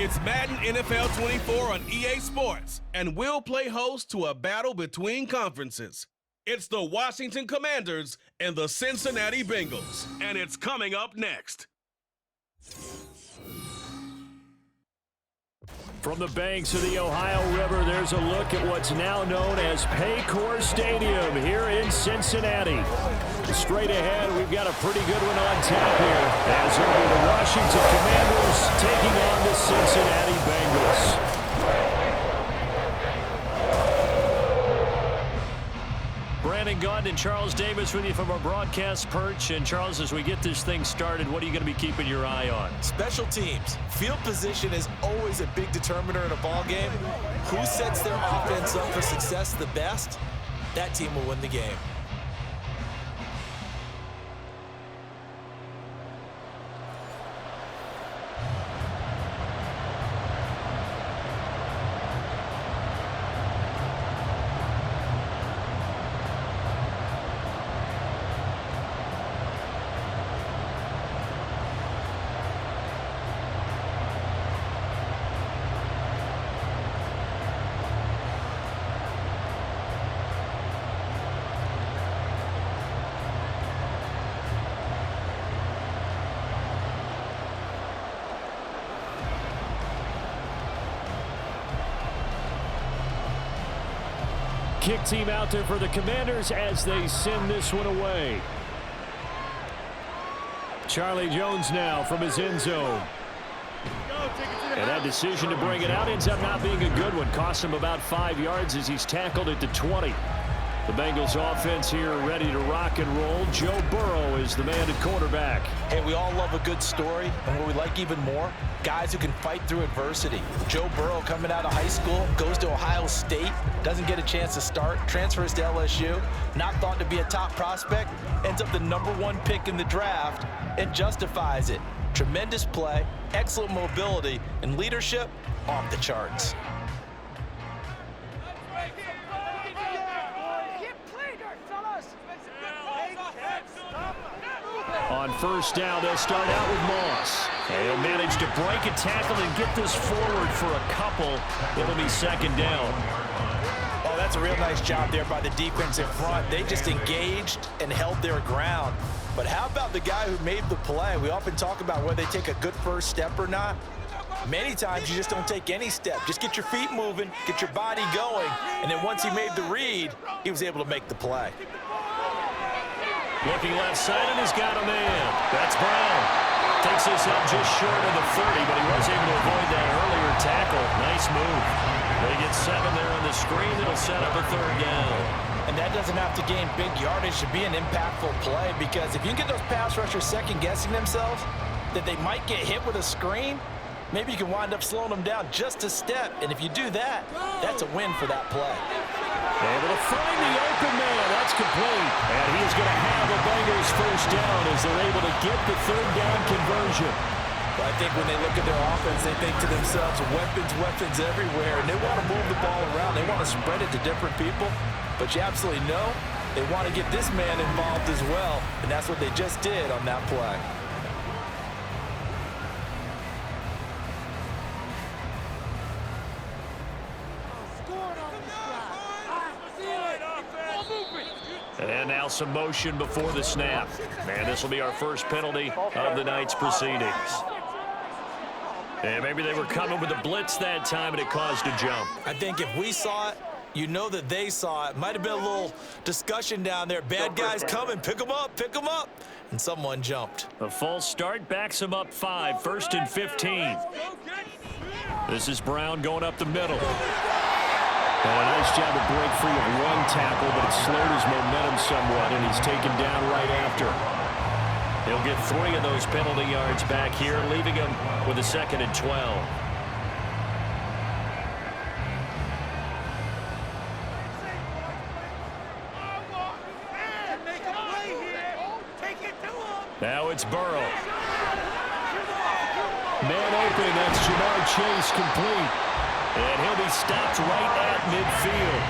It's Madden NFL 24 on EA Sports, and we'll play host to a battle between conferences. It's the Washington Commanders and the Cincinnati Bengals, and it's coming up next. From the banks of the Ohio River, there's a look at what's now known as Paycor Stadium here in Cincinnati. Straight ahead, we've got a pretty good one on tap here, as it'll be the Washington Commanders taking on the Cincinnati Bengals. Brandon Gaunt and Charles Davis with you from our broadcast perch. And Charles, as we get this thing started, what are you going to be keeping your eye on? Special teams. Field position is always a big determiner in a ball game. Who sets their offense up for success the best, that team will win the game. Kick team out there for the Commanders as they send this one away. Charlie Jones now from his end zone. And that decision to bring it out ends up not being a good one. Cost him about 5 yards as he's tackled at the 20. The Bengals offense here ready to rock and roll. Joe Burrow is the man at quarterback. Hey, we all love a good story, and what we like even more, guys who can fight through adversity. Joe Burrow coming out of high school, goes to Ohio State, doesn't get a chance to start, transfers to LSU, not thought to be a top prospect, ends up the #1 pick in the draft, and justifies it. Tremendous play, excellent mobility, and leadership off the charts. On first down, they'll start out with Moss. They'll manage to break a tackle and get this forward for a couple. It'll be second down. Oh, that's a real nice job there by the defense in front. They just engaged and held their ground. But how about the guy who made the play? We often talk about whether they take a good first step or not. Many times you just don't take any step. Just get your feet moving, get your body going, and then once he made the read, he was able to make the play. Looking left side, and he's got a man. That's Brown. Takes this up just short of the 30, but he was able to avoid that earlier tackle. Nice move. They get 7 there on the screen. It'll set up a third down. And that doesn't have to gain big yardage to be an impactful play, because if you can get those pass rushers second-guessing themselves that they might get hit with a screen, maybe you can wind up slowing them down just a step. And if you do that, that's a win for that play. Able to find the open man. That's complete. And he's going to have the Bengals first down as they're able to get the third down conversion. Well, I think when they look at their offense, they think to themselves, weapons everywhere. And they want to move the ball around. They want to spread it to different people. But you absolutely know they want to get this man involved as well. And that's what they just did on that play. And now some motion before the snap. And this will be our first penalty of the night's proceedings. And maybe they were coming with a blitz that time and it caused a jump. I think if we saw it, you know that they saw it. Might have been a little discussion down there. Bad guys coming. Pick them up. Pick them up. And someone jumped. A false start backs him up 5. 1st and 15. This is Brown going up the middle. And a nice job to break free of one tackle, but it slowed his momentum somewhat, and he's taken down right after. He'll get 3 of those penalty yards back here, leaving him with a 2nd and 12. Now it's Burrow. Man open, that's Jamar Chase complete. And he'll be stopped right at midfield.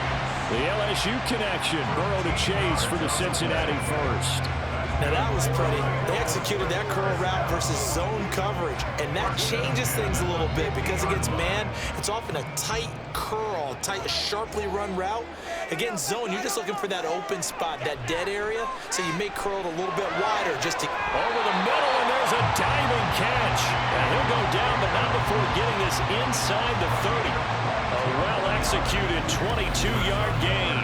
The LSU connection, Burrow to Chase for the Cincinnati first. Now that was pretty. They executed that curl route versus zone coverage, and that changes things a little bit because against man, it's often a tight curl, sharply run route. Against zone, you're just looking for that open spot, that dead area, so you may curl it a little bit wider just to... Over the middle, and there's a diving catch. And he'll go down, but not before getting this inside the 30. A well-executed 22-yard gain.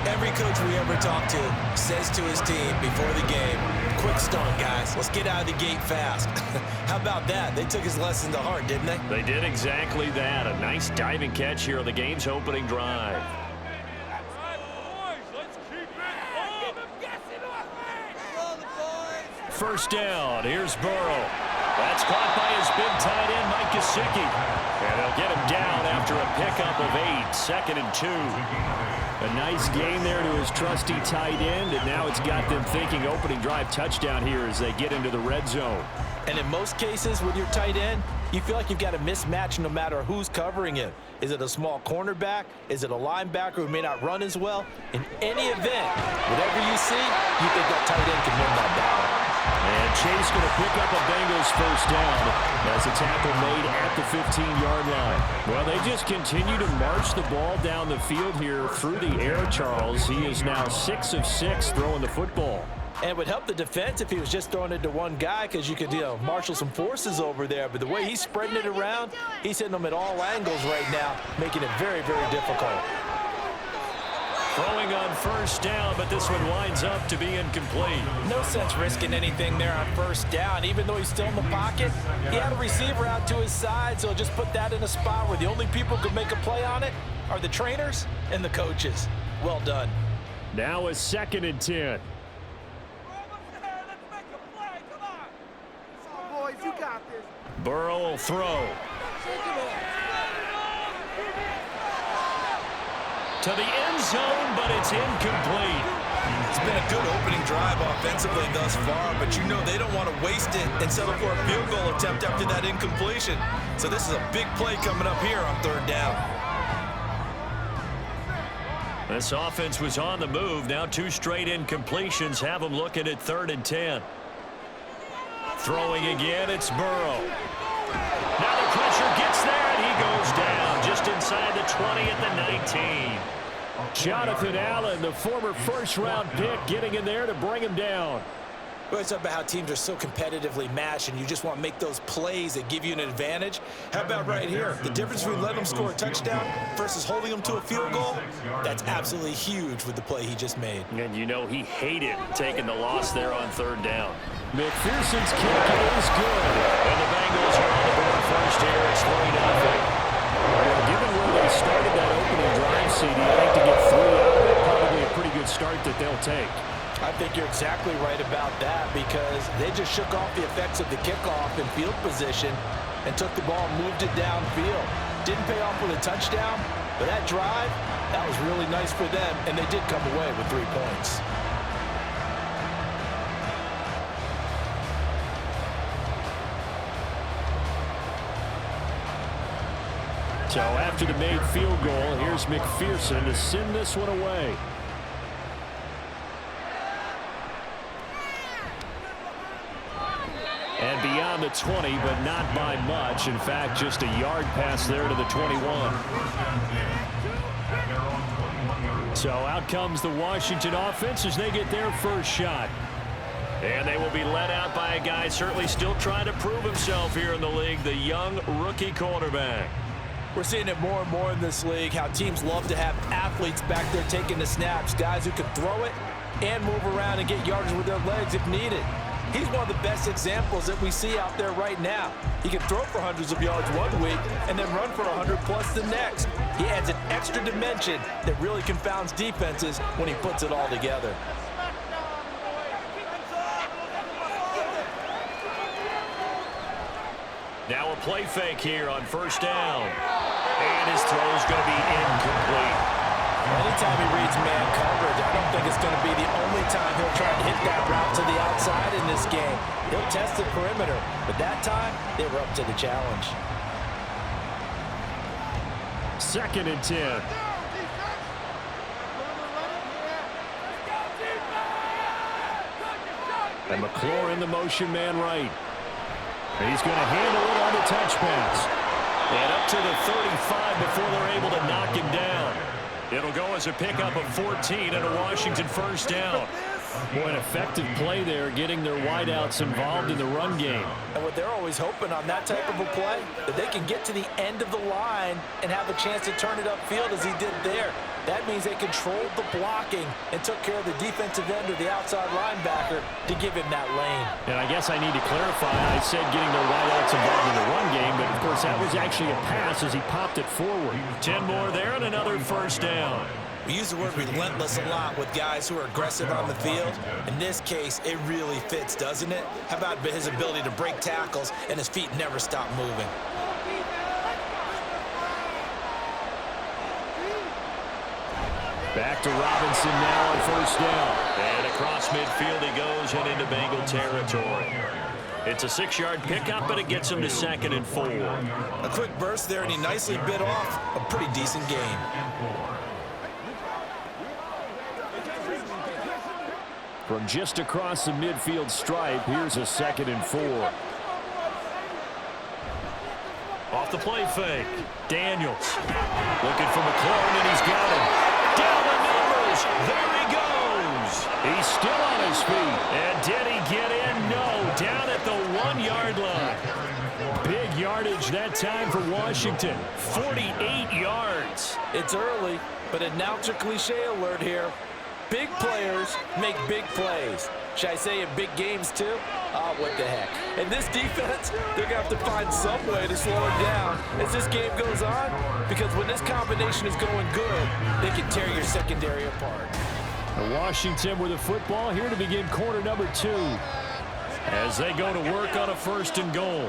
Every coach we ever talk to says to his team before the game, quick start, guys. Let's get out of the gate fast. How about that? They took his lesson to heart, didn't they? They did exactly that. A nice diving catch here on the game's opening drive. First down. Here's Burrow. That's caught by his big tight end, Mike Gesicki. And they'll get him down after a pickup of 8, 2nd and 2. A nice gain there to his trusty tight end, and now it's got them thinking opening drive touchdown here as they get into the red zone. And in most cases with your tight end, you feel like you've got a mismatch no matter who's covering him. Is it a small cornerback? Is it a linebacker who may not run as well? In any event, whatever you see, you think that tight end can win that battle. And Chase going to pick up a Bengals first down as a tackle made at the 15-yard line. Well, they just continue to march the ball down the field here through the air, Charles. He is now 6 of 6 throwing the football. And it would help the defense if he was just throwing it to one guy because you could, marshal some forces over there. But the way he's spreading it around, he's hitting them at all angles right now, making it very, very difficult. Throwing on first down, but this one winds up to be incomplete. No sense risking anything there on first down. Even though he's still in the pocket, he had a receiver out to his side, so just put that in a spot where the only people who can make a play on it are the trainers and the coaches. Well done. Now a 2nd and 10. You got this. Burrow will throw. To the end zone, but it's incomplete. It's been a good opening drive offensively thus far, but you know they don't want to waste it and settle for a field goal attempt after that incompletion. So this is a big play coming up here on 3rd down. This offense was on the move. Now 2 straight incompletions have them looking at 3rd and 10. Throwing again, it's Burrow. Now the pressure gets there, and he goes down just inside the 20 at the 19. Jonathan Allen, the former first-round pick, getting in there to bring him down. We always talk about how teams are so competitively matched and you just want to make those plays that give you an advantage. How about right here? The difference between letting them score a touchdown versus holding them to a field goal, that's absolutely huge with the play he just made. And you know he hated taking the loss there on 3rd down. McPherson's kick is good. And the Bengals are on the board first here. It's 3-0. Well, given where they started that opening drive, CD, I think to get 3 out of it, probably a pretty good start that they'll take. I think you're exactly right about that because they just shook off the effects of the kickoff in field position and took the ball and moved it downfield. Didn't pay off with a touchdown, but that drive, that was really nice for them, and they did come away with 3 points. So after the made field goal, here's McPherson to send this one away. And beyond the 20, but not by much. In fact, just a yard pass there to the 21. So out comes the Washington offense as they get their first shot. And they will be led out by a guy certainly still trying to prove himself here in the league, the young rookie quarterback. We're seeing it more and more in this league, how teams love to have athletes back there taking the snaps, guys who can throw it and move around and get yardage with their legs if needed. He's one of the best examples that we see out there right now. He can throw for hundreds of yards one week and then run for 100+ the next. He adds an extra dimension that really confounds defenses when he puts it all together. Now a play fake here on first down. And his throw is going to be incomplete. Anytime he reads man coverage, I don't think it's going to be the only time he'll try to hit that route to the outside in this game. He'll test the perimeter, but that time, they were up to the challenge. 2nd and 10. And McLaurin, the motion man right. He's going to handle it on the touch pass. And up to the 35 before they're able to knock him down. It'll go as a pickup of 14 and a Washington first down. Boy, an effective play there, getting their wideouts involved in the run game. And what they're always hoping on that type of a play, that they can get to the end of the line and have a chance to turn it upfield as he did there. That means they controlled the blocking and took care of the defensive end or the outside linebacker to give him that lane. And I guess I need to clarify, I said getting their wideouts involved in the run game, but of course that was actually a pass as he popped it forward. 10 more there and another first down. We use the word relentless a lot with guys who are aggressive on the field. In this case, it really fits, doesn't it? How about his ability to break tackles and his feet never stop moving? Back to Robinson now on first down. And across midfield he goes and into Bengal territory. It's a 6-yard pickup, but it gets him to 2nd and 4. A quick burst there, and he nicely bit off a pretty decent game. From just across the midfield stripe, here's a 2nd and 4. Off the play fake. Daniels looking for McLaurin, and he's got him. Down the numbers. There he goes. He's still on his feet. And did he get in? No. Down at the 1-yard line. Big yardage that time for Washington. 48 yards. It's early, but announcer cliche alert here. Big players make big plays. Should I say in big games too? Oh, what the heck. And this defense, they're going to have to find some way to slow it down as this game goes on, because when this combination is going good, they can tear your secondary apart. Washington with the football here to begin quarter number 2 as they go to work on a 1st and goal.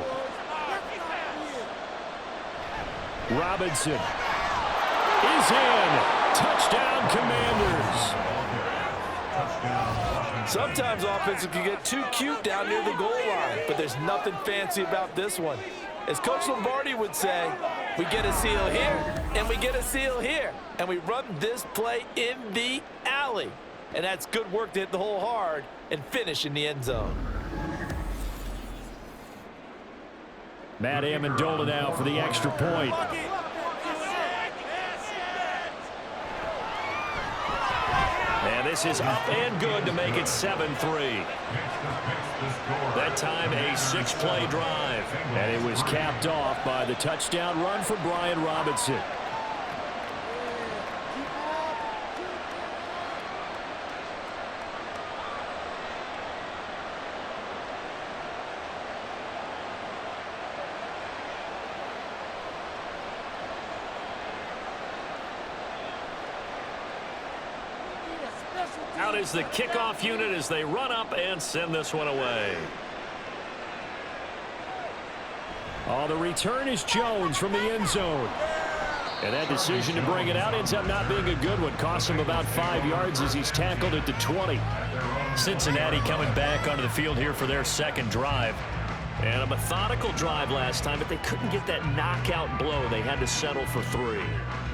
Robinson is in. Touchdown, Commanders. Sometimes offenses can get too cute down near the goal line, but there's nothing fancy about this one. As Coach Lombardi would say, we get a seal here, and we get a seal here, and we run this play in the alley. And that's good work to hit the hole hard and finish in the end zone. Matt Amendola now for the extra point. And this is up and good to make it 7-3. That time a 6-play drive. And it was capped off by the touchdown run for Brian Robinson. Out is the kickoff unit as they run up and send this one away. Oh, the return is Jones from the end zone. And that decision to bring it out ends up not being a good one. Costs him about 5 yards as he's tackled at the 20. Cincinnati coming back onto the field here for their 2nd drive. And a methodical drive last time, but they couldn't get that knockout blow. They had to settle for 3.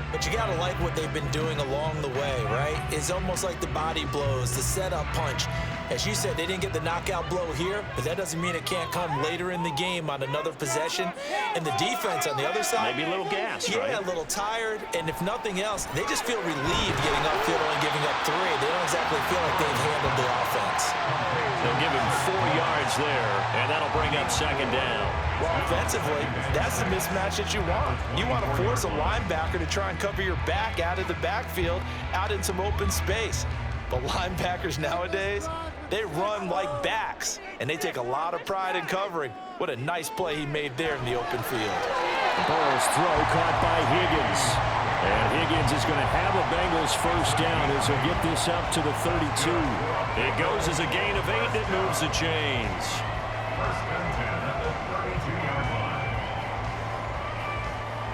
But you got to like what they've been doing along the way, right? It's almost like the body blows, the setup punch. As you said, they didn't get the knockout blow here, but that doesn't mean it can't come later in the game on another possession. And the defense on the other side, maybe a little gassed, right? Yeah, a little tired. And if nothing else, they just feel relieved getting upfield and giving up 3. They don't exactly feel like they've handled the offense. They'll give him 4 yards there, and that'll bring up 2nd down. Well, offensively, that's the mismatch that you want. You want to force a linebacker to try and cover your back out of the backfield, out in some open space. But linebackers nowadays, they run like backs, and they take a lot of pride in covering. What a nice play he made there in the open field. Burrow's throw caught by Higgins. And Higgins is going to have a Bengals first down as he'll get this up to the 32. It goes as a gain of 8, and it moves the chains.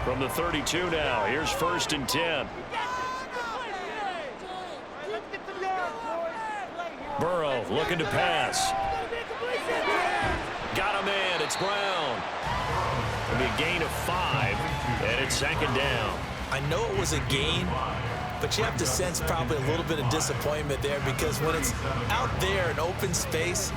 From the 32 now, here's 1st and 10. Burrow looking to pass. Got a man, it's Brown. It'll be a gain of 5, and it's 2nd down. I know it was a gain, but you have to sense probably a little bit of disappointment there, because when it's out there in open space,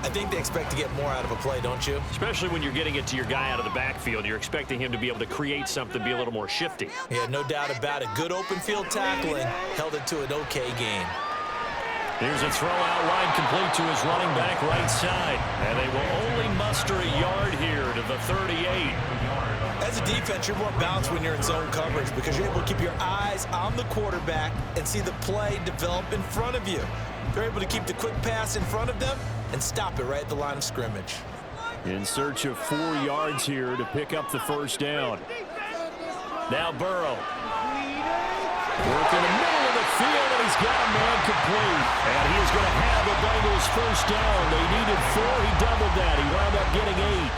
I think they expect to get more out of a play, don't you? Especially when you're getting it to your guy out of the backfield. You're expecting him to be able to create something, be a little more shifty. Yeah, no doubt about it. Good open field tackling held it to an okay game. Here's a throw out line complete to his running back right side. And they will only muster a yard here to the 38. As a defense, you're more balanced when you're in zone coverage because you're able to keep your eyes on the quarterback and see the play develop in front of you. You're able to keep the quick pass in front of them and stop it right at the line of scrimmage. In search of 4 yards here to pick up the first down. Now Burrow. Work in the middle of the field, and he's got a man complete. And he is going to have the Bengals first down. They needed 4. He doubled that. He wound up getting 8.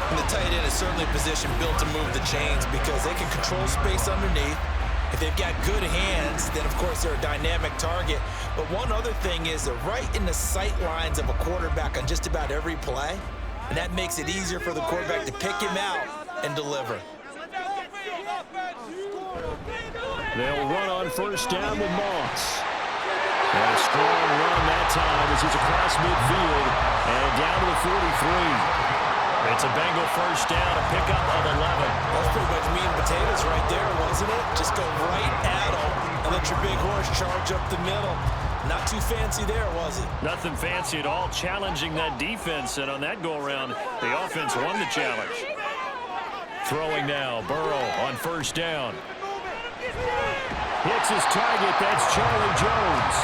And the tight end is certainly a position built to move the chains because they can control space underneath. If they've got good hands, then, of course, they're a dynamic target. But one other thing is they're right in the sight lines of a quarterback on just about every play. And that makes it easier for the quarterback to pick him out and deliver. They'll run on first down with Moss. And a strong run that time as he's across midfield and down to the 43. It's a Bengal first down, a pickup of 11. That's pretty much meat and potatoes right there, wasn't it? Just go right at him and let your big horse charge up the middle. Not too fancy there, was it? Nothing fancy at all, challenging that defense, and on that go-around, the offense won the challenge. Throwing now, Burrow on first down. Hits his target, that's Charlie Jones.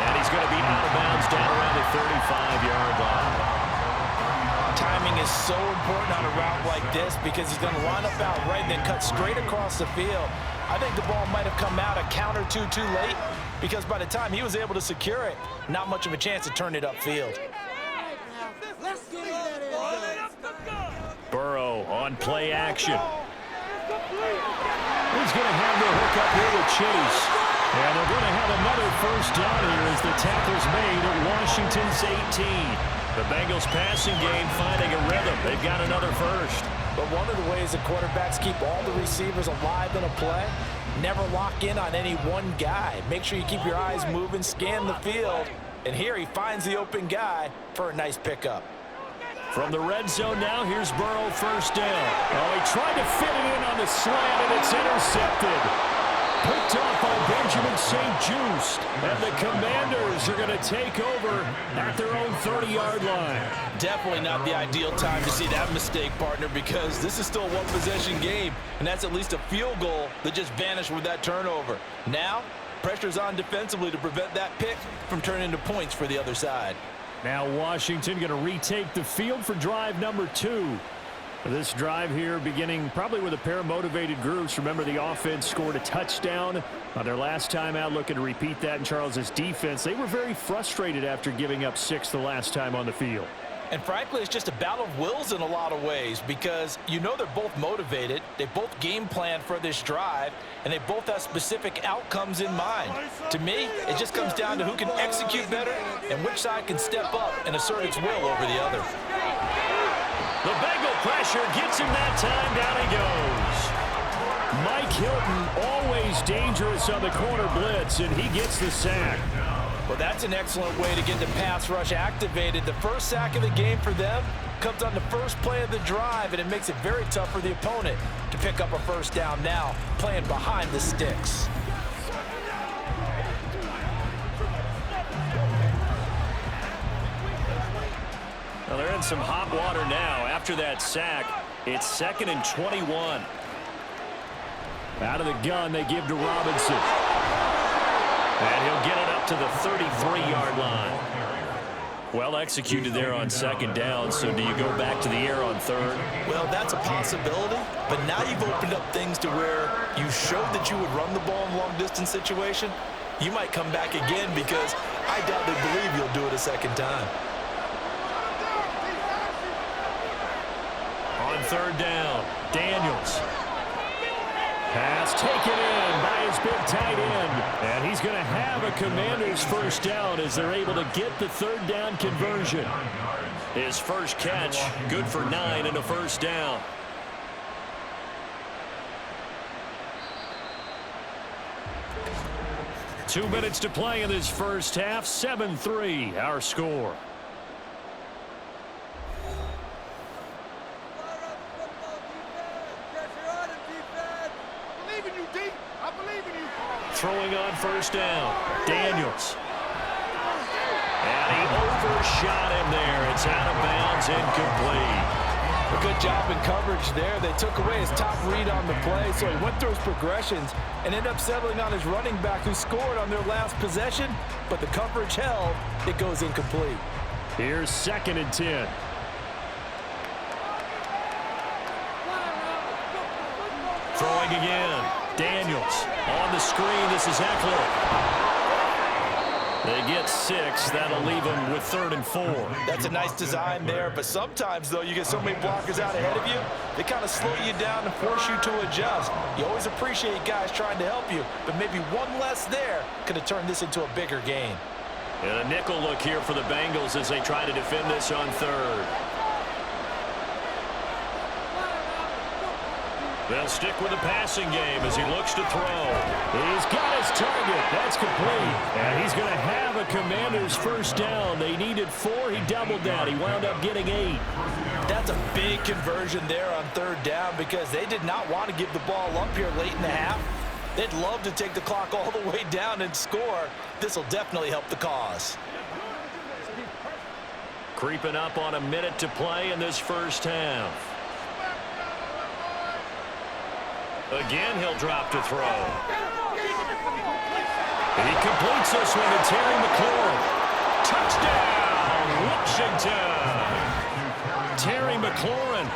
And he's going to be out of bounds down around the 35-yard line. Timing is so important on a route like this because he's going to line up out right and then cut straight across the field. I think the ball might have come out a count or two too late because by the time he was able to secure it, not much of a chance to turn it upfield. Burrow on play action. He's going to have the hook up here with Chase. And they're going to have another first down here as the tackle's made at Washington's 18. The Bengals passing game finding a rhythm. They've got another first. But one of the ways the quarterbacks keep all the receivers alive in a play, never lock in on any one guy. Make sure you keep your eyes moving, scan the field. And here he finds the open guy for a nice pickup. From the red zone now, here's Burrow first down. Oh, he tried to fit it in on the slant, and it's intercepted. Picked up by Benjamin St. Just. And the Commanders are going to take over at their own 30-yard line. Definitely not the ideal time to see that mistake, partner, because this is still a one-possession game, and that's at least a field goal that just vanished with that turnover. Now, pressure's on defensively to prevent that pick from turning into points for the other side. Now Washington going to retake the field for drive number 2. This drive here beginning probably with a pair of motivated groups. Remember, the offense scored a touchdown on their last time out, looking to repeat that in Charles's defense. They were very frustrated after giving up 6 the last time on the field. And frankly, it's just a battle of wills in a lot of ways because you know they're both motivated, they both game plan for this drive, and they both have specific outcomes in mind. To me, it just comes down to who can execute better and which side can step up and assert its will over the other. The Bengal pressure gets him that time. Down he goes. Mike Hilton, always dangerous on the corner blitz, and he gets the sack. Well, that's an excellent way to get the pass rush activated. The first sack of the game for them comes on the first play of the drive, and it makes it very tough for the opponent to pick up a first down now, playing behind the sticks. Well, they're in some hot water now. After that sack, it's 2nd and 21. Out of the gun, they give to Robinson. And he'll get it up to the 33-yard line. Well executed there on 2nd down, so do you go back to the air on 3rd? Well, that's a possibility, but now you've opened up things to where you showed that you would run the ball in long-distance situation. You might come back again because I doubt they believe you'll do it a second time. On 3rd down, Daniels. Pass taken in by his big tight end. And he's going to have a Commanders first down as they're able to get the 3rd down conversion. His first catch, good for 9 and a first down. Two minutes to play in this first half, 7-3 our score. throwing on first down. Daniels. And he overshot him there. It's out of bounds, incomplete. A good job in coverage there. They took away his top read on the play, so he went through his progressions and ended up settling on his running back who scored on their last possession, but the coverage held. It goes incomplete. Here's 2nd and 10. Throwing again. Daniels on the screen. This is Eckler. They get 6. That'll leave them with 3rd and 4. That's a nice design there, but sometimes, though, you get so many blockers out ahead of you, they kind of slow you down and force you to adjust. You always appreciate guys trying to help you, but maybe one less there could have turned this into a bigger game. And a nickel look here for the Bengals as they try to defend this on 3rd. They'll stick with the passing game as he looks to throw. He's got his target. That's complete. And he's going to have a Commanders first down. They needed 4. He doubled that. He wound up getting 8. That's a big conversion there on 3rd down because they did not want to give the ball up here late in the half. They'd love to take the clock all the way down and score. This will definitely help the cause. Creeping up on a minute to play in this first half. Again, he'll drop to throw. And he completes this one to Terry McLaurin. Touchdown, Washington. Terry McLaurin,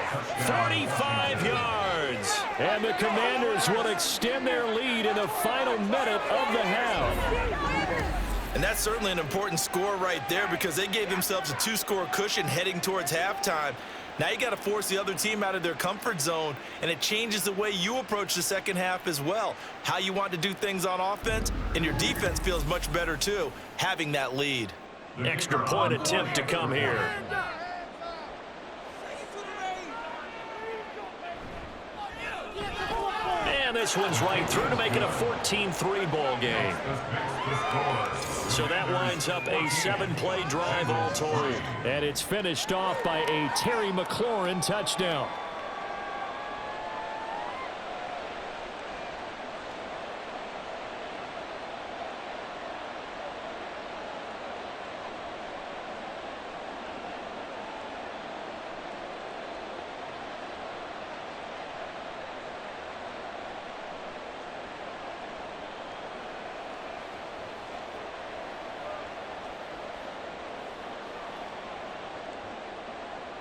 35 yards. And the Commanders will extend their lead in the final minute of the half. And that's certainly an important score right there because they gave themselves a 2-score cushion heading towards halftime. Now you got to force the other team out of their comfort zone, and it changes the way you approach the second half as well. How you want to do things on offense, and your defense feels much better too, having that lead. Extra point attempt to come here. And this one's right through to make it a 14-3 ball game. So that winds up a 7-play drive all told. And it's finished off by a Terry McLaurin touchdown.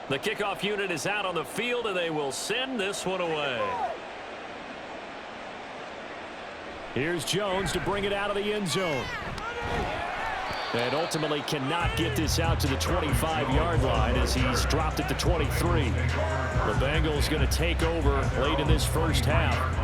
The kickoff unit is out on the field, and they will send this one away. Here's Jones to bring it out of the end zone. And ultimately cannot get this out to the 25-yard line as he's dropped it to 23. The Bengals going to take over late in this first half.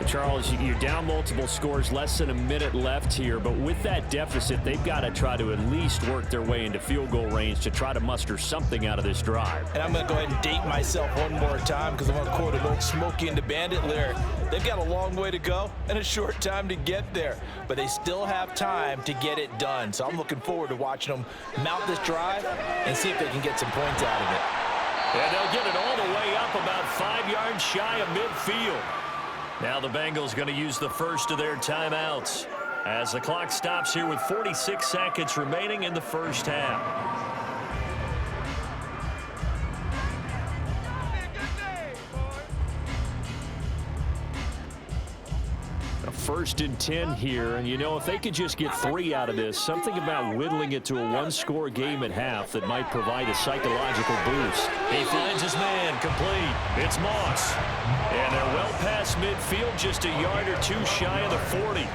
Charles, you're down multiple scores, less than a minute left here, but with that deficit, they've got to try to at least work their way into field goal range to try to muster something out of this drive. And I'm going to go ahead and date myself one more time because I'm going to quote an old Smokey and the Bandit lyric. They've got a long way to go and a short time to get there, but they still have time to get it done. So I'm looking forward to watching them mount this drive and see if they can get some points out of it. And they'll get it all the way up about 5 yards shy of midfield. Now the Bengals going to use the first of their timeouts as the clock stops here with 46 seconds remaining in the first half. A 1st and 10 here, and you know, if they could just get 3 out of this, something about whittling it to a 1-score game at half that might provide a psychological boost. He finds his man, complete. It's Moss. And they're well past midfield, just a yard or 2 shy of the 40.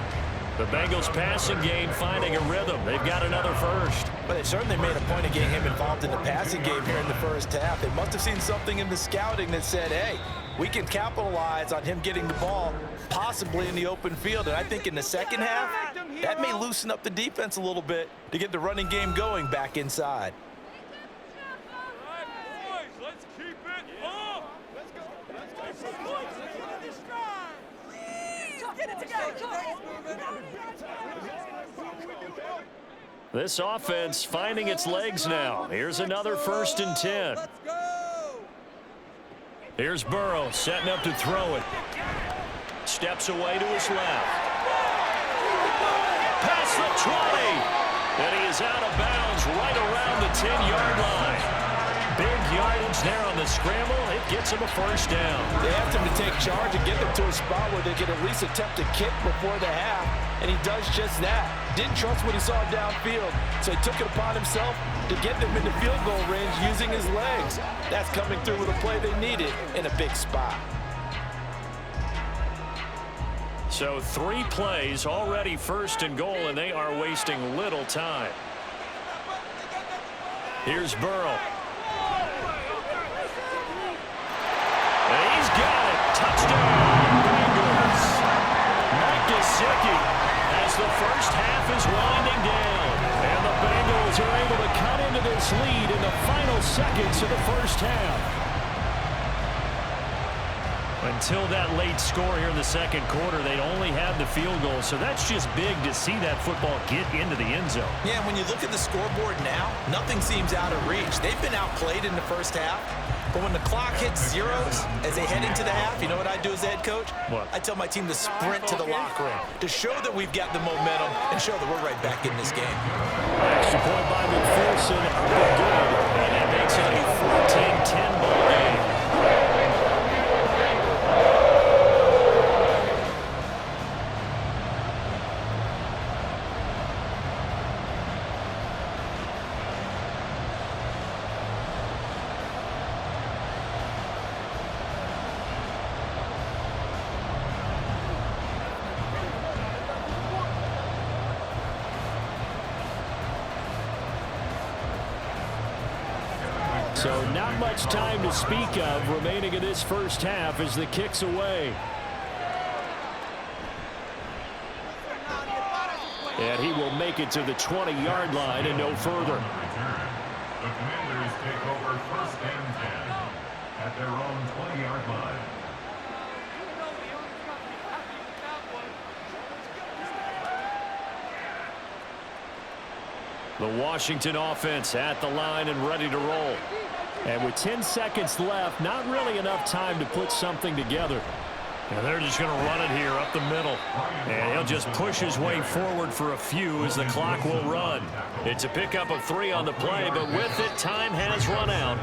The Bengals passing game finding a rhythm. They've got another first. But they certainly made a point of getting him involved in the passing game here in the first half. They must have seen something in the scouting that said, hey, we can capitalize on him getting the ball possibly in the open field. And I think in the second half, that may loosen up the defense a little bit to get the running game going back inside. This offense finding its legs now. Here's another 1st and 10. Here's Burrow setting up to throw it. Steps away to his left. Past the 20. And he is out of bounds right around the 10-yard line. Big yardage there on the scramble. It gets him a first down. They asked him to take charge and get them to a spot where they could at least attempt a kick before the half, and he does just that. Didn't trust what he saw downfield, so he took it upon himself to get them into field goal range using his legs. That's coming through with a play they needed in a big spot. So 3 plays, already first and goal, and they are wasting little time. Here's Burrow. And he's got it. Touchdown, Bengals. Mike Gesicki as the first half is winding down. And the Bengals are able to cut into this lead in the final seconds of the first half. Until that late score here in the second quarter, they'd only had the field goal, so that's just big to see that football get into the end zone. Yeah, and when you look at the scoreboard now, nothing seems out of reach. They've been outplayed in the first half, but when the clock hits zeros as they head into the half, you know what I do as the head coach? What? I tell my team to sprint to the locker room to show that we've got the momentum and show that we're right back in this game. Extra point by McPherson, good, and that makes it a 14-10 ball game. So not much time to speak of remaining in this first half as the kick's away. And he will make it to the 20-yard line and no further. The Commanders take over first and 10 at their own 20-yard line. The Washington offense at the line and ready to roll. And with 10 seconds left, not really enough time to put something together. And they're just going to run it here up the middle. And he'll just push his way forward for a few as the clock will run. It's a pickup of 3 on the play, but with it, time has run out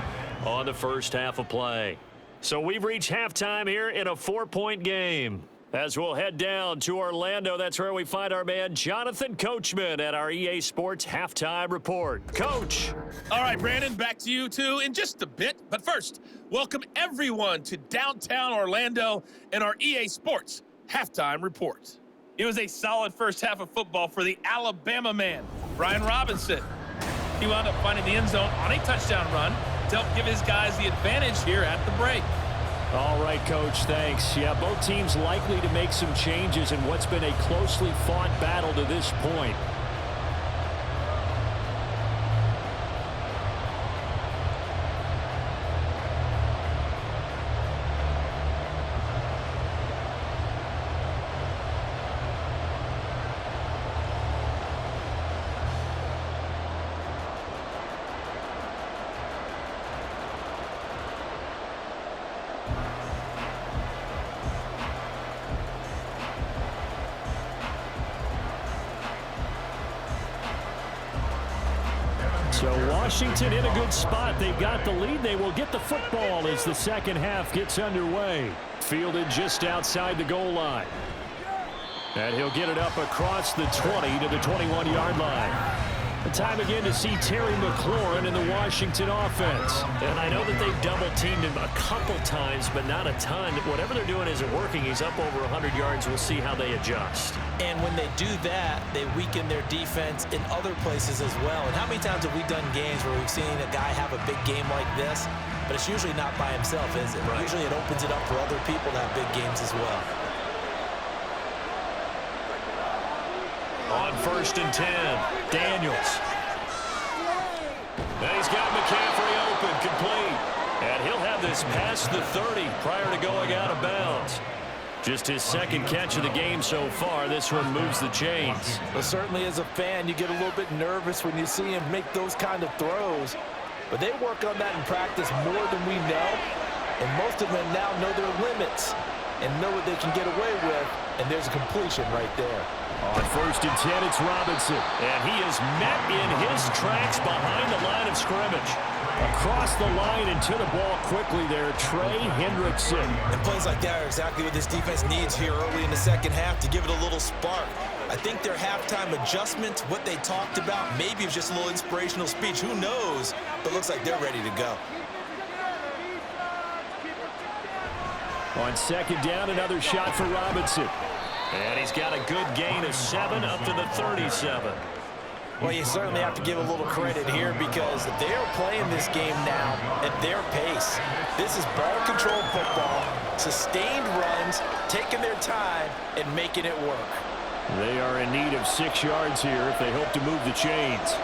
on the first half of play. So we've reached halftime here in a 4-point game. As we'll head down to Orlando, that's where we find our man Jonathan Coachman at our EA Sports Halftime Report. Coach. All right, Brandon, back to you two in just a bit. But first, welcome everyone to downtown Orlando and our EA Sports Halftime Report. It was a solid first half of football for the Alabama man, Brian Robinson. He wound up finding the end zone on a touchdown run to help give his guys the advantage here at the break. All right, Coach, thanks. Yeah, both teams likely to make some changes in what's been a closely fought battle to this point. So Washington in a good spot. They've got the lead. They will get the football as the second half gets underway. Fielded just outside the goal line. And he'll get it up across the 20 to the 21-yard line. The time again to see Terry McLaurin in the Washington offense. And I know that they've double-teamed him a couple times, but not a ton. Whatever they're doing isn't working. He's up over 100 yards. We'll see how they adjust. And when they do that, they weaken their defense in other places as well. And how many times have we done games where we've seen a guy have a big game like this, but it's usually not by himself, is it? Right. Usually it opens it up for other people to have big games as well. On 1st and 10, Daniels. And he's got McCaffrey open, complete. And he'll have this past the 30 prior to going out of bounds. Just his second catch of the game so far. This one moves the chains. Well, certainly as a fan, you get a little bit nervous when you see him make those kind of throws. But they work on that in practice more than we know. And most of them now know their limits. and know what they can get away with, and there's a completion right there. On 1st and 10, it's Robinson. And he is met in his tracks behind the line of scrimmage. Across the line and to the ball quickly there, Trey Hendrickson. And plays like that are exactly what this defense needs here early in the second half to give it a little spark. I think their halftime adjustment, what they talked about, maybe it was just a little inspirational speech. Who knows? But it looks like they're ready to go. On 2nd down, another shot for Robinson. And he's got a good gain of 7 up to the 37. Well, you certainly have to give a little credit here because they are playing this game now at their pace. This is ball control football, sustained runs, taking their time, and making it work. They are in need of 6 yards here if they hope to move the chains.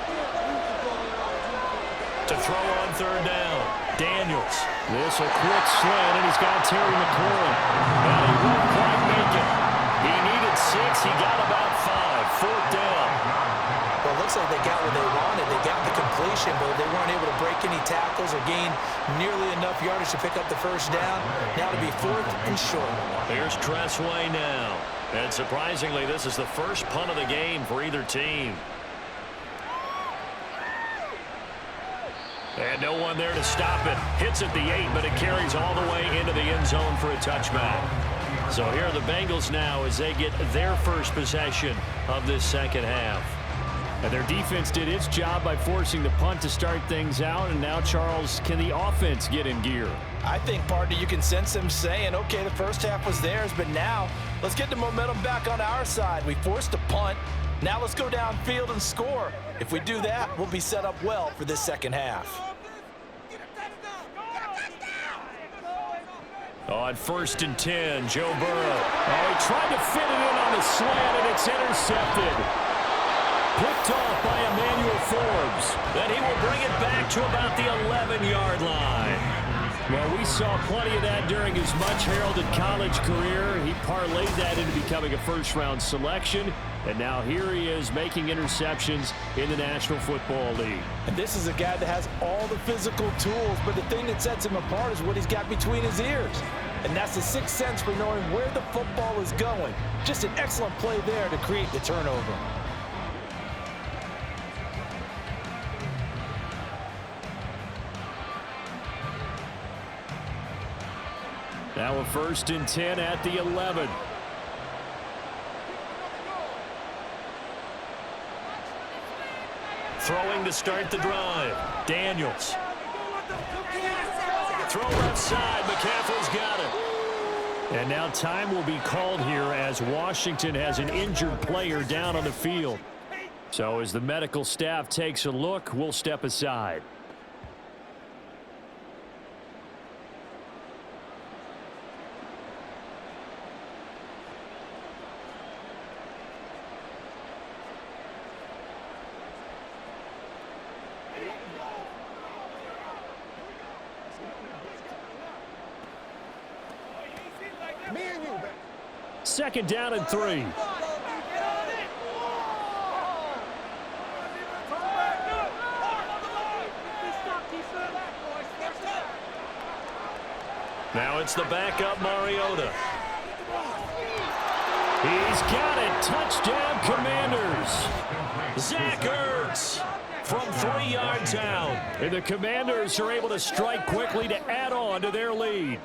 To throw on 3rd down, Daniels. This a quick slant, and he's got Terry McLaurin. And he won't quite make it. He needed 6. He got about 5. 4th down. Well, it looks like they got what they wanted. They got the completion, but they weren't able to break any tackles or gain nearly enough yardage to pick up the 1st down. Now to be 4th and short. Here's Tressway now. And surprisingly, this is the first punt of the game for either team. And no one there to stop it. Hits at the 8, but it carries all the way into the end zone for a touchback. So here are the Bengals now as they get their first possession of this second half. And their defense did its job by forcing the punt to start things out. And now, Charles, can the offense get in gear? I think, partner, you can sense them saying, okay, the first half was theirs, but now let's get the momentum back on our side. We forced a punt. Now let's go downfield and score. If we do that, we'll be set up well for this second half. On 1st and 10, Joe Burrow. Oh, he tried to fit it in on the slant, and it's intercepted. Picked off by Emmanuel Forbes. Then he will bring it back to about the 11-yard line. Well, we saw plenty of that during his much-heralded college career. He parlayed that into becoming a first-round selection. And now here he is making interceptions in the National Football League. And this is a guy that has all the physical tools, but the thing that sets him apart is what he's got between his ears. And that's the sixth sense for knowing where the football is going. Just an excellent play there to create the turnover. Now a 1st and 10 at the 11. Throwing to start the drive. Daniels. Throw left side. McCaffrey's got it. And now time will be called here as Washington has an injured player down on the field. So as the medical staff takes a look, we'll step aside. Second down and 3. Now it's the backup Mariota. He's got it. Touchdown, Commanders. Zach Ertz from 3 yards out. And the Commanders are able to strike quickly to add on to their lead.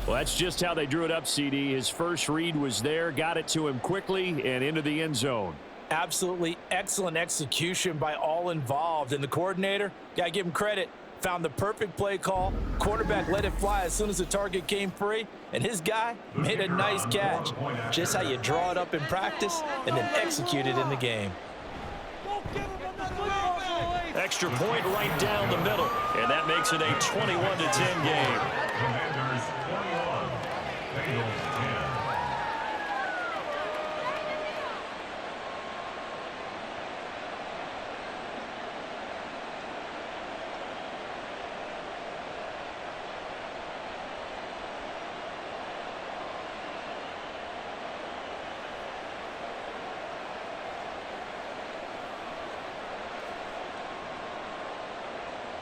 Well, that's just how they drew it up, CD. His first read was there, got it to him quickly and into the end zone. Absolutely excellent execution by all involved. And the coordinator, got to give him credit, found the perfect play call. Quarterback let it fly as soon as the target came free. And his guy made a nice catch. Just how you draw it up in practice and then execute it in the game. Extra point right down the middle. And that makes it a 21-10 game. Commanders 21, Bengals 10.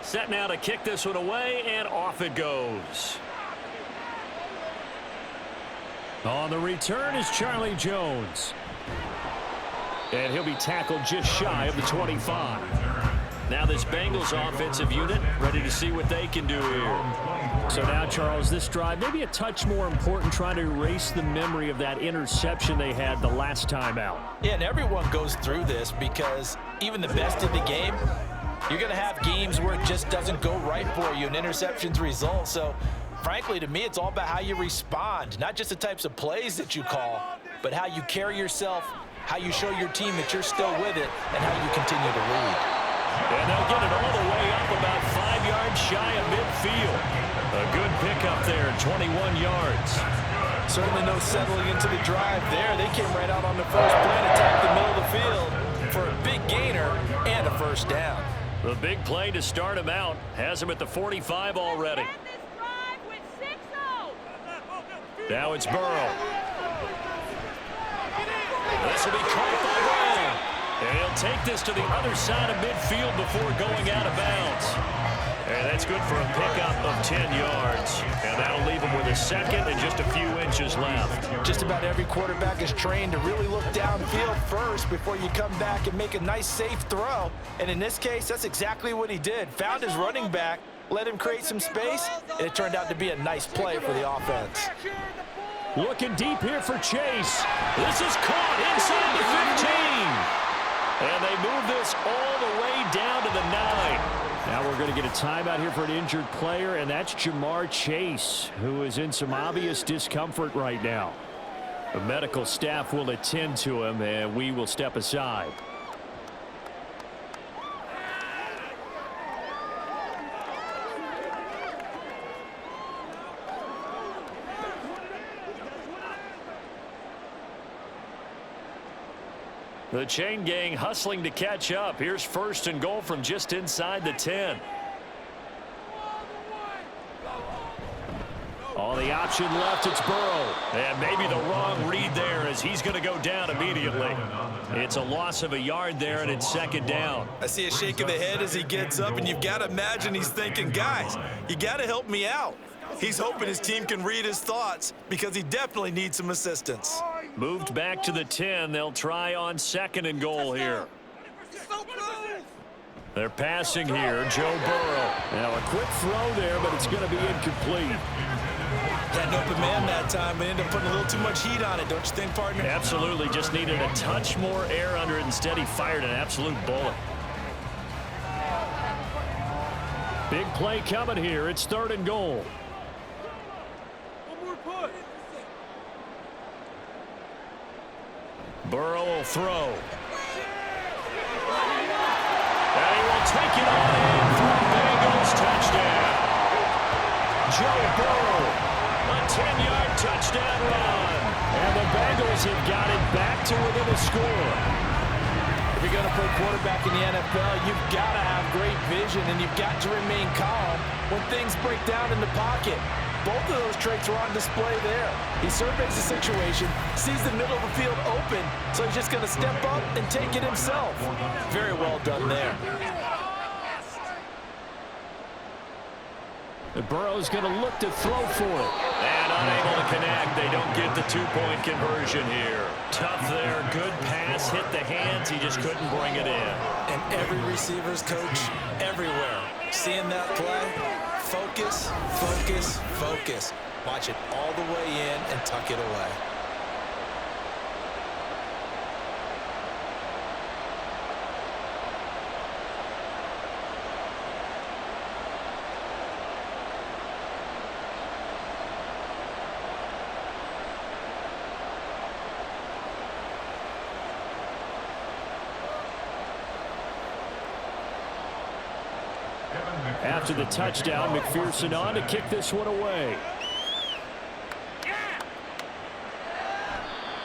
Set now to kick this one away, and off it goes. On the return is Charlie Jones. And he'll be tackled just shy of the 25. Now this Bengals offensive unit ready to see what they can do here. So now, Charles, this drive maybe a touch more important, trying to erase the memory of that interception they had the last time out. Yeah, and everyone goes through this because even the best in the game, you're going to have games where it just doesn't go right for you and interceptions result. So, frankly, to me, it's all about how you respond, not just the types of plays that you call, but how you carry yourself, how you show your team that you're still with it, and how you continue to lead. And they'll get it all the way up about 5 yards shy of midfield. A good pickup there, 21 yards. Certainly no settling into the drive there. They came right out on the first play and attacked the middle of the field for a big gainer and a first down. The big play to start him out has him at the 45 already. Now it's Burrow. This will be caught by Burrow. And he'll take this to the other side of midfield before going out of bounds. And that's good for a pickup of 10 yards. And that'll leave him with a second and just a few inches left. Just about every quarterback is trained to really look downfield first before you come back and make a nice, safe throw. And in this case, that's exactly what he did. Found his running back, let him create some space, and it turned out to be a nice play for the offense. Looking deep here for Chase. This is caught inside the 15. And they move this all the way down to the 9. Now we're going to get a timeout here for an injured player, and that's Jamar Chase, who is in some obvious discomfort right now. The medical staff will attend to him, and we will step aside. The chain gang hustling to catch up. Here's first and goal from just inside the 10. On the option left, it's Burrow. And maybe the wrong read there as he's going to go down immediately. It's a loss of a yard there, and it's second down. I see a shake of the head as he gets up, and you've got to imagine he's thinking, guys, you got to help me out. He's hoping his team can read his thoughts because he definitely needs some assistance. Moved back to the 10. They'll try on second and goal here. They're passing here. Joe Burrow. Now a quick throw there, but it's going to be incomplete. Had an open man that time, but ended up putting a little too much heat on it, don't you think, partner? Absolutely. Just needed a touch more air under it. Instead, he fired an absolute bullet. Big play coming here. It's third and goal. Burrow will throw. And he will take it on in for a Bengals touchdown. Joe Burrow, a 10-yard touchdown run. And the Bengals have got it back to within a score. If you're going to play quarterback in the NFL, you've got to have great vision, and you've got to remain calm when things break down in the pocket. Both of those traits are on display there. He surveys the situation, sees the middle of the field open, so he's just going to step up and take it himself. Very well done there. Burrow's going to look to throw for it. And unable to connect. They don't get the two-point conversion here. Tough there. Good pass. Hit the hands. He just couldn't bring it in. And every receiver's coach everywhere. Seeing that play, focus, focus, focus. Watch it all the way in and tuck it away. After the touchdown, McPherson on to kick this one away.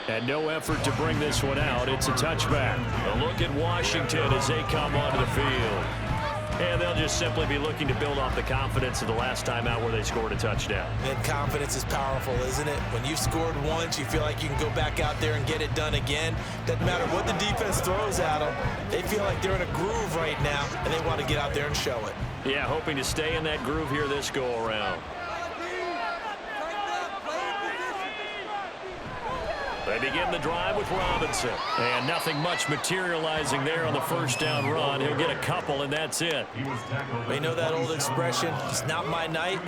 And no effort to bring this one out. It's a touchback. A look at Washington as they come onto the field. And they'll just simply be looking to build off the confidence of the last time out where they scored a touchdown. And confidence is powerful, isn't it? When you've scored once, you feel like you can go back out there and get it done again. Doesn't matter what the defense throws at them. They feel like they're in a groove right now, and they want to get out there and show it. Yeah, hoping to stay in that groove here this go-around. They begin the drive with Robinson. And nothing much materializing there on the first down run. He'll get a couple, and that's it. Well, you know that old expression, it's not my night?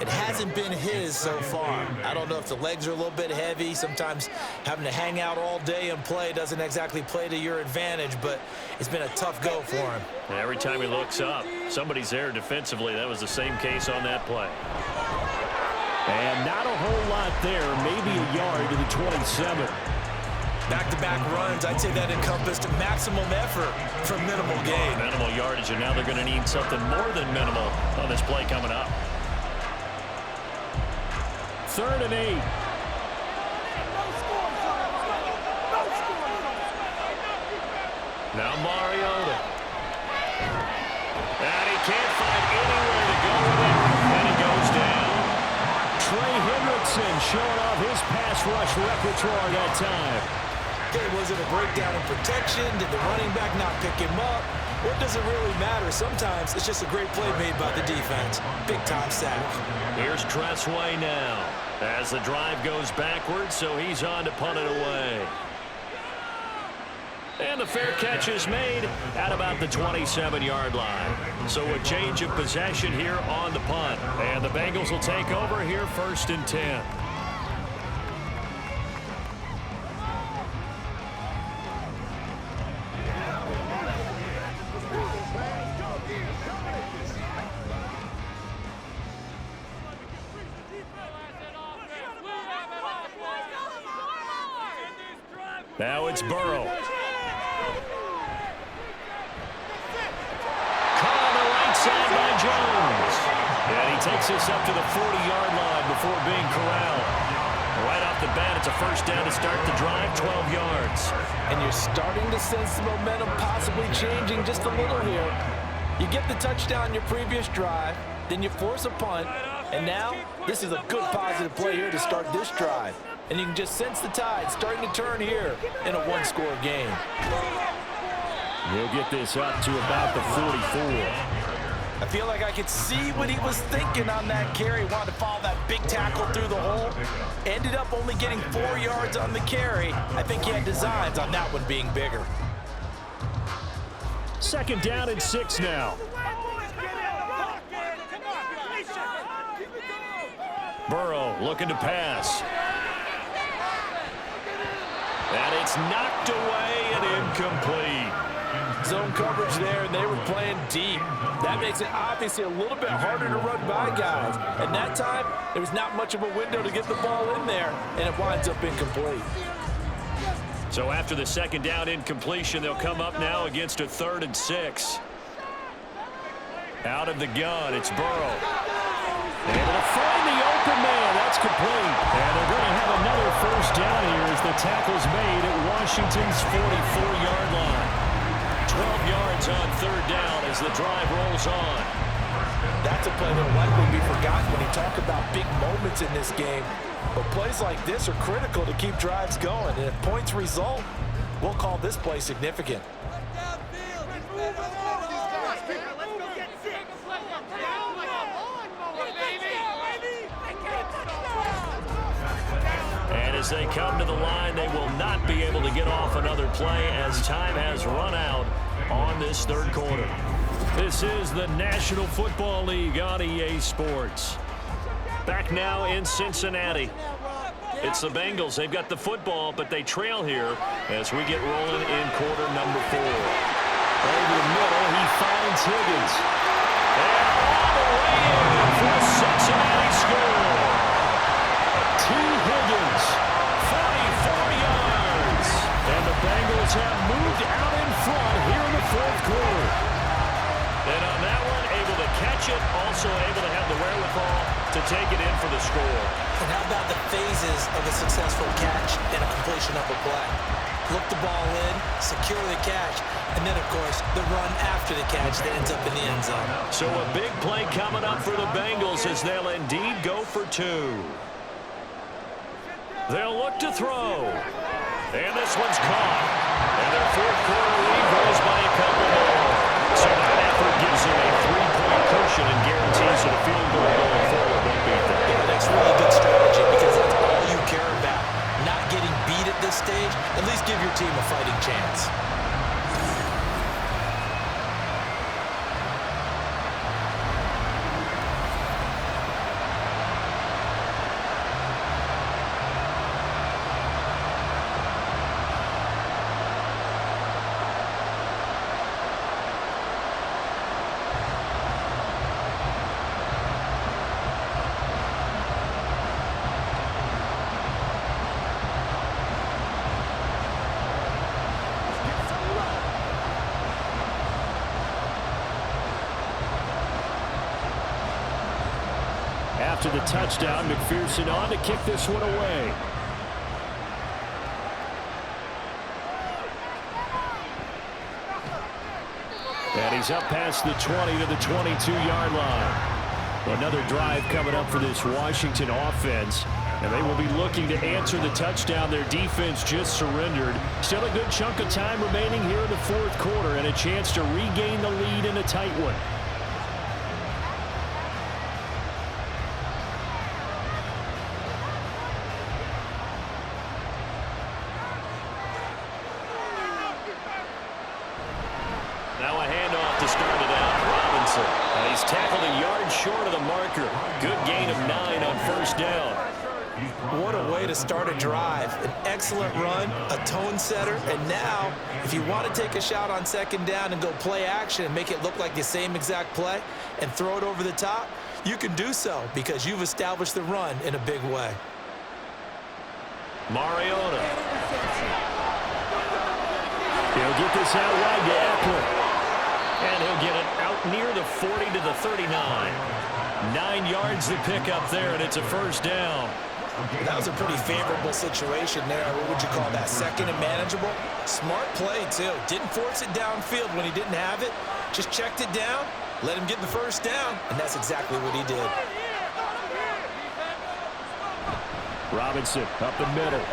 It hasn't been his so far. I don't know if the legs are a little bit heavy. Sometimes having to hang out all day and play doesn't exactly play to your advantage, but it's been a tough go for him. Every time he looks up, somebody's there defensively. That was the same case on that play. And not a whole lot there, maybe a yard to the 27. Back-to-back runs, I'd say that encompassed maximum effort for minimal gain. Minimal yardage, and now they're going to need something more than minimal on this play coming up. 3rd and 8. Now Mariota. And he can't find anywhere to go with it, and he goes down. Trey Hendrickson showing off his pass rush repertoire that time. Okay, was it a breakdown in protection? Did the running back not pick him up? What does it really matter? Sometimes it's just a great play made by the defense. Big-time sack. Here's Tressway now as the drive goes backwards, so he's on to punt it away. And the fair catch is made at about the 27-yard line. So a change of possession here on the punt. And the Bengals will take over here 1st and 10. Now it's Burrow. Side by Jones. And he takes us up to the 40-yard line before being corralled. Right off the bat, it's a first down to start the drive, 12 yards. And you're starting to sense the momentum possibly changing just a little here. You get the touchdown your previous drive, then you force a punt, and now this is a good positive play here to start this drive. And you can just sense the tide starting to turn here in a one-score game. He'll get this up to about the 44. I feel like I could see what he was thinking on that carry. Wanted to follow that big tackle through the hole. Ended up only getting 4 yards on the carry. I think he had designs on that one being bigger. 2nd down and 6 now. Burrow looking to pass. And it's knocked away and incomplete. Zone coverage there, and they were playing deep. That makes it obviously a little bit harder to run by guys. And that time, there was not much of a window to get the ball in there, and it winds up incomplete. So after the 2nd down incompletion, they'll come up now against a 3rd and 6. Out of the gun, it's Burrow. Able to find the open man. That's complete. And they're going to have another first down here as the tackle's made at Washington's 44-yard line. 12 yards on 3rd down as the drive rolls on. That's a play that will likely be forgotten when you talk about big moments in this game. But plays like this are critical to keep drives going. And if points result, we'll call this play significant. And as they come to the line, they will not be able to get off another play as time has run out on this 3rd quarter. This is the National Football League on EA Sports. Back now in Cincinnati. It's the Bengals. They've got the football, but they trail here as we get rolling in quarter number 4. Over the middle, he finds Higgins. And all the way in for a Cincinnati score. T. Higgins, 44 yards. And the Bengals have moved out in front here in the 4th quarter. And on that one, able to catch it, also able to have the wherewithal to take it in for the score. And how about the phases of a successful catch and a completion of a play? Look the ball in, secure the catch, and then, of course, the run after the catch that ends up in the end zone. So a big play coming up for the Bengals as they'll indeed go for 2. They'll look to throw. And this one's caught. And their 4th quarter lead grows by a couple more. So that effort gives them a 3-point cushion and guarantees that a field goal going forward won't beat them. Yeah, that's really good strategy because that's all you care about. Not getting beat after the touchdown. McPherson on to kick this one away. And he's up past the 20 to the 22-yard line. Another drive coming up for this Washington offense. And they will be looking to answer the touchdown their defense just surrendered. Still a good chunk of time remaining here in the fourth quarter and a chance to regain the lead in a tight one. Now a handoff to start it out. Robinson. And he's tackled a yard short of the marker. Good gain of 9 on first down. What a way to start a drive. An excellent run, a tone setter, and now, if you want to take a shot on second down and go play action and make it look like the same exact play and throw it over the top, you can do so because you've established the run in a big way. Mariota. He'll get this out wide to Eckler. And he'll get it out near the 40 to the 39. 9 yards to pick up there, and it's a first down. That was a pretty favorable situation there. What would you call that? Second and manageable? Smart play, too. Didn't force it downfield when he didn't have it. Just checked it down, let him get the first down, and that's exactly what he did. Robinson up the middle.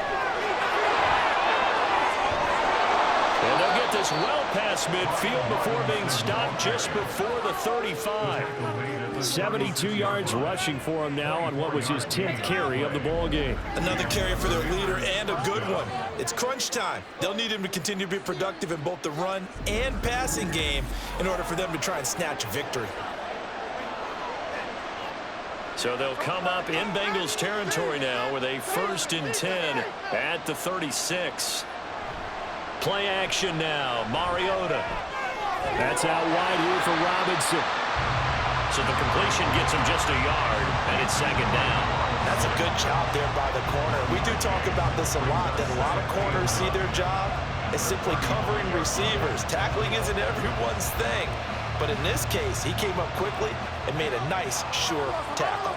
And they'll get this well past midfield before being stopped just before the 35. 72 yards rushing for him now on what was his 10th carry of the ball game. Another carry for their leader and a good one. It's crunch time. They'll need him to continue to be productive in both the run and passing game in order for them to try and snatch a victory. So they'll come up in Bengals territory now with a 1st and 10 at the 36. Play action now. Mariota. That's out wide here for Robinson. So the completion gets him just a yard, and it's second down. That's a good job there by the corner. We do talk about this a lot, that a lot of corners see their job as simply covering receivers. Tackling isn't everyone's thing. But in this case, he came up quickly and made a nice, sure tackle.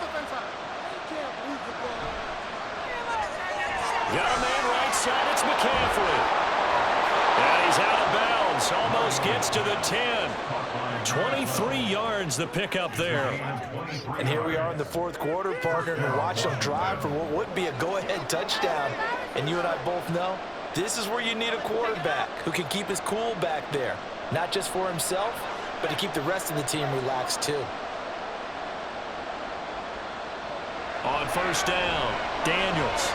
Got a man right side. It's McCaffrey. And he's out of bounds. Almost gets to the 10. 23 yards the pickup there. And here we are in the fourth quarter, partner, and watch them drive for what would be a go-ahead touchdown. And you and I both know this is where you need a quarterback who can keep his cool back there. Not just for himself, but to keep the rest of the team relaxed too. On first down, Daniels.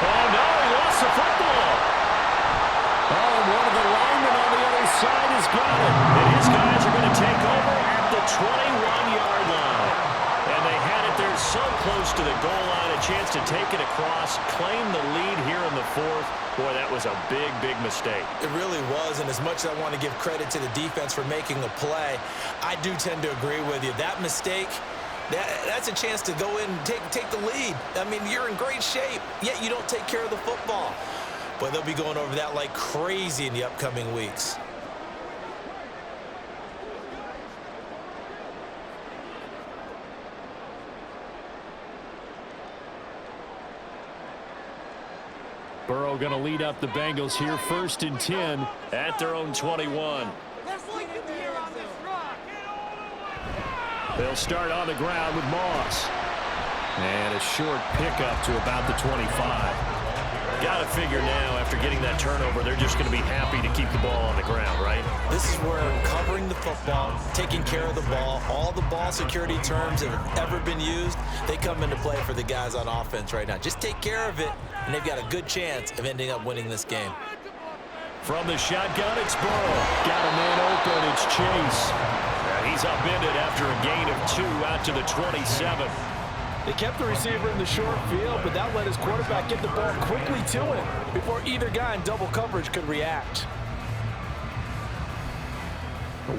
Oh, no, he lost the football. Oh, and one of the linemen on the other side has got it. And his guys are going to take over at the 21-yard line. And they had it there so close to the goal line, a chance to take it across, claim the lead here in the fourth. Boy, that was a big, big mistake. It really was, and as much as I want to give credit to the defense for making the play, I do tend to agree with you. That mistake, that's a chance to go in and take the lead. I mean, you're in great shape, yet you don't take care of the football. But they'll be going over that like crazy in the upcoming weeks. Burrow going to lead up the Bengals here, 1st and 10 at their own 21. They'll start on the ground with Moss. And a short pickup to about the 25. Got to figure now, after getting that turnover, they're just going to be happy to keep the ball on the ground, right? This is where covering the football, taking care of the ball, all the ball security terms that have ever been used, they come into play for the guys on offense right now. Just take care of it, and they've got a good chance of ending up winning this game. From the shotgun, it's Burrow. Got a man open, it's Chase. And he's upended after a gain of 2 out to the 27. They kept the receiver in the short field, but that let his quarterback get the ball quickly to him before either guy in double coverage could react.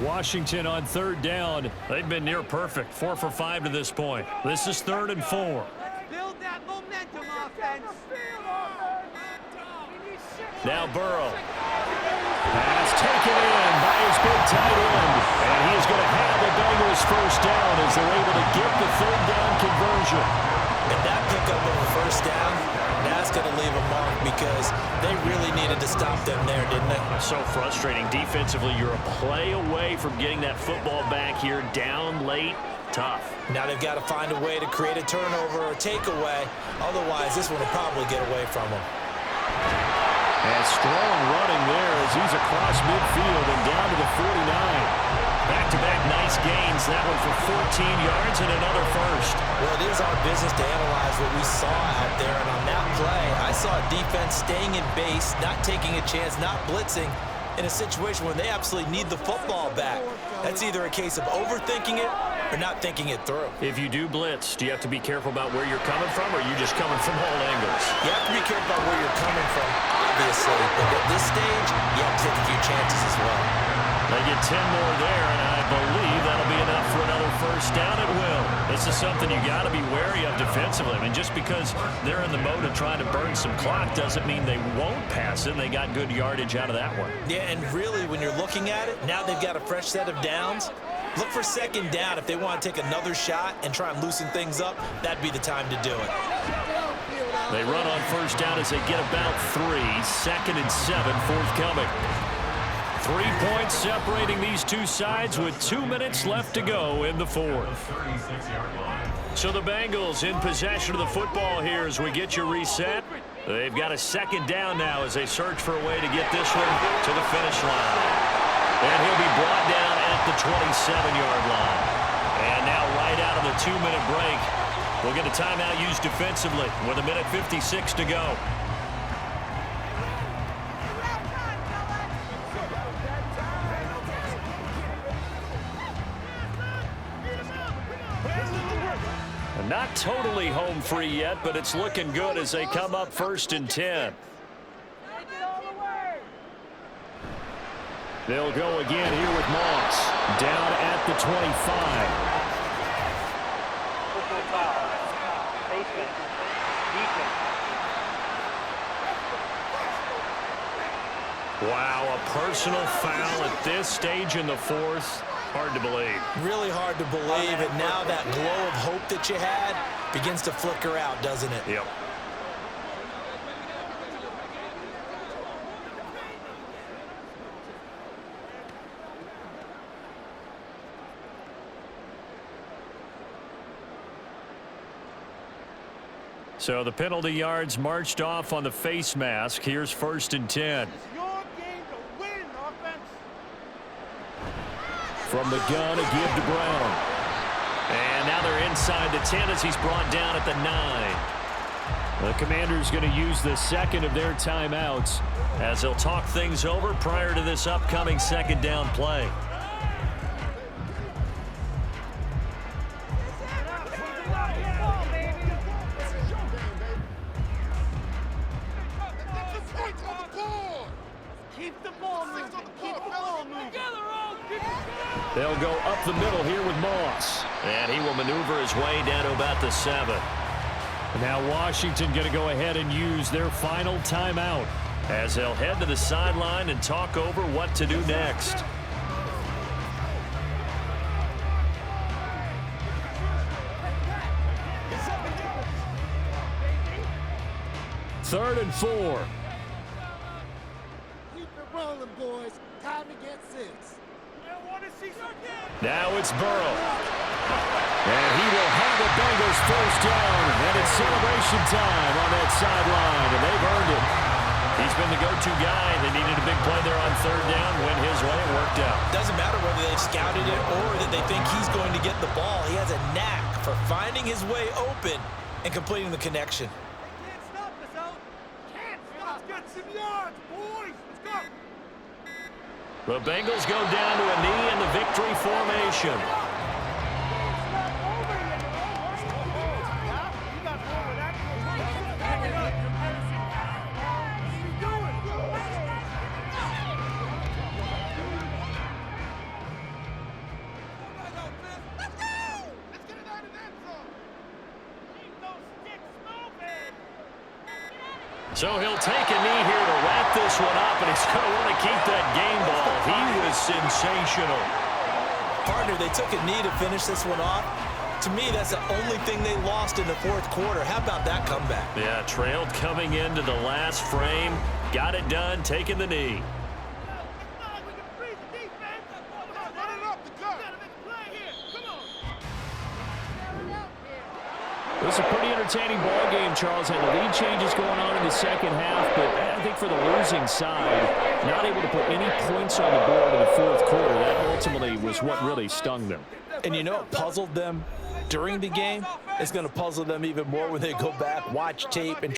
Washington on 3rd down. They've been near perfect, 4 for 5 to this point. This is 3rd and 4. Build that momentum, offense. Now Burrow. Pass taken in by his big tight end. And he is going to have the Bengals first down as they're able to get the third down conversion. And that pickup of a first down, that's going to leave a mark because they really needed to stop them there, didn't they? So frustrating. Defensively, you're a play away from getting that football back here down late. Tough. Now they've got to find a way to create a turnover or takeaway. Otherwise, this one will probably get away from them. And strong running there as he's across midfield and down to the 49. Back-to-back nice gains. That one for 14 yards and another first. Well, it is our business to analyze what we saw out there. And on that play, I saw a defense staying in base, not taking a chance, not blitzing in a situation where they absolutely need the football back. That's either a case of overthinking it or not thinking it through. If you do blitz, do you have to be careful about where you're coming from, or are you just coming from all angles? You have to be careful about where you're coming from, obviously. But at this stage, you have to take a few chances as well. They get 10 more there, and I believe that'll be enough for another first down at will. This is something you got to be wary of defensively. I mean, just because they're in the mode of trying to burn some clock doesn't mean they won't pass it. They got good yardage out of that one. Yeah, and really, when you're looking at it, now they've got a fresh set of downs. Look for second down. If they want to take another shot and try and loosen things up, that'd be the time to do it. They run on first down as they get about 3. 2nd and 7 forthcoming. 3 points separating these two sides with 2 minutes left to go in the fourth. So the Bengals in possession of the football here as we get you reset. They've got a second down now as they search for a way to get this one to the finish line. And he'll be brought down at the 27-yard line. And now right out of the 2-minute break, we'll get a timeout used defensively with 1:56 to go. Not totally home free yet, but it's looking good as they come up 1st and 10. They'll go again here with Moss. Down at the 25. Wow, a personal foul at this stage in the fourth. Hard to believe. Really hard to believe, and now that glow of hope that you had begins to flicker out, doesn't it? Yep. So the penalty yards marched off on the face mask. Here's 1st and 10. It's your game to win, offense. From the gun, a give to Brown. And now they're inside the 10 as he's brought down at the 9. The Commanders going to use the second of their timeouts as they'll talk things over prior to this upcoming second down play. They'll go up the middle here with Moss. And he will maneuver his way down to about the 7. Now Washington going to go ahead and use their final timeout as they'll head to the sideline and talk over what to do next. Third and 4. Keep it rolling, boys. Time to get 6. Now it's Burrow. And he will have the Bengals first down. And it's celebration time on that sideline. And they've earned it. He's been the go-to guy. They needed a big play there on third down. Went his way. It worked out. Doesn't matter whether they've scouted it or that they think he's going to get the ball. He has a knack for finding his way open and completing the connection. Can't stop us, out. Can't stop. Let's get some yards, boys. Let's go. The Bengals go down to a knee in the victory formation. So he'll take a knee here to wrap this one up, and he's going to want to keep that game ball. He was sensational. Partner, they took a knee to finish this one off. To me, that's the only thing they lost in the fourth quarter. How about that comeback? Yeah, trailed coming into the last frame. Got it done, taking the knee. It was a pretty entertaining ball game, Charles. Had the lead changes going on in the second half, but I think for the losing side, not able to put any points on the board in the fourth quarter. That ultimately was what really stung them. And you know what puzzled them during the game? It's going to puzzle them even more when they go back, watch tape, and